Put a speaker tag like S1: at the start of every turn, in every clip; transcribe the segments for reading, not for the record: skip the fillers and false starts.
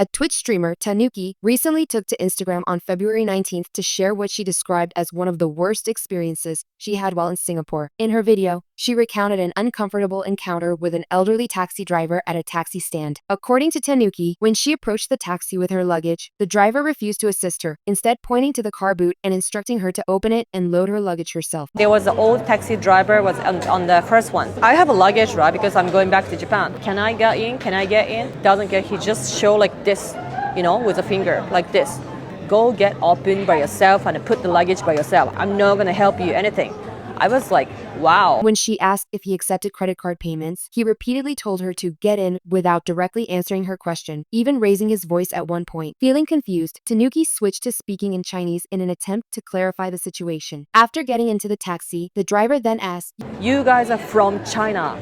S1: A Twitch streamer, Tanuki, recently took to Instagram on February 19th to share what she described as one of the worst experiences she had while in Singapore. In her video, she recounted an uncomfortable encounter with an elderly taxi driver at a taxi stand. According to Tanuki, when she approached the taxi with her luggage, the driver refused to assist her, instead pointing to the car boot and instructing her to open it and load her luggage herself.
S2: There was an old taxi driver was on the first one. I have a luggage, right, because I'm going back to Japan. Can I get in? Can I get in? Doesn't get. He just show like this, with a finger, like this. Go get open by yourself and put the luggage by yourself. I'm not gonna help you anything. I was like, wow.
S1: When she asked if he accepted credit card payments, he repeatedly told her to get in without directly answering her question, even raising his voice at one point. Feeling confused, Tanuki switched to speaking in Chinese in an attempt to clarify the situation. After getting into the taxi, the driver then asked,
S2: You guys are from China.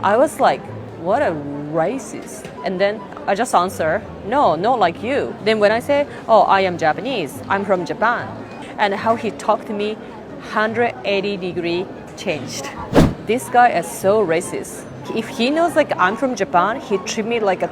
S2: I was like, what a racist. And then I just answer, no, not like you. Then when I say, oh, I am Japanese, I'm from Japan. And how he talked to me, 180-degree changed. This guy is so racist. If he knows like I'm from Japan, he treat me like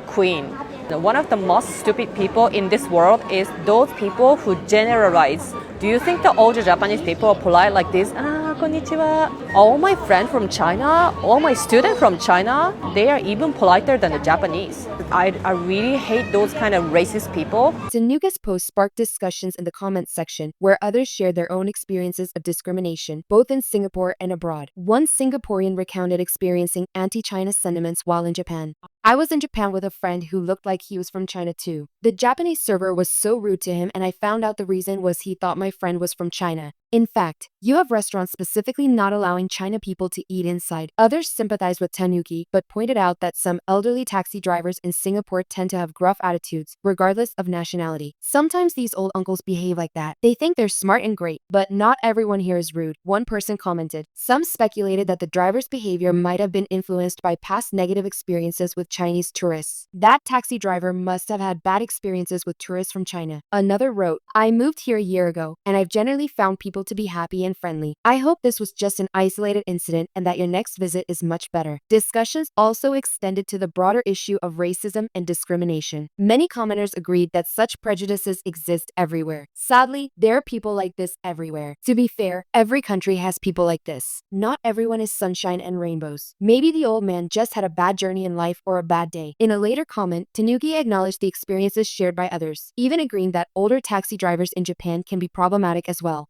S2: queen. One of the most stupid people in this world is those people who generalize. Do you think the older Japanese people are polite like this? Konnichiwa. All my friends from China, all my students from China, they are even politer than the Japanese. I really hate those kind of racist people.
S1: Tanuki's post sparked discussions in the comments section, where others shared their own experiences of discrimination, both in Singapore and abroad. One Singaporean recounted experiencing anti-China sentiments while in Japan. I was in Japan with a friend who looked like he was from China too. The Japanese server was so rude to him, and I found out the reason was he thought my friend was from China. In fact, you have restaurants specifically not allowing China people to eat inside. Others sympathized with Tanuki, but pointed out that some elderly taxi drivers in Singapore tend to have gruff attitudes, regardless of nationality. Sometimes these old uncles behave like that. They think they're smart and great, but not everyone here is rude, one person commented. Some speculated that the driver's behavior might have been influenced by past negative experiences with Chinese tourists. That taxi driver must have had bad experiences with tourists from China. Another wrote, I moved here a year ago, and I've generally found people to be happy and friendly. I hope this was just an isolated incident and that your next visit is much better. Discussions also extended to the broader issue of racism and discrimination. Many commenters agreed that such prejudices exist everywhere. Sadly, there are people like this everywhere. To be fair, every country has people like this. Not everyone is sunshine and rainbows. Maybe the old man just had a bad journey in life or a bad day. In a later comment, Tanuki acknowledged the experiences shared by others, even agreeing that older taxi drivers in Japan can be problematic as well.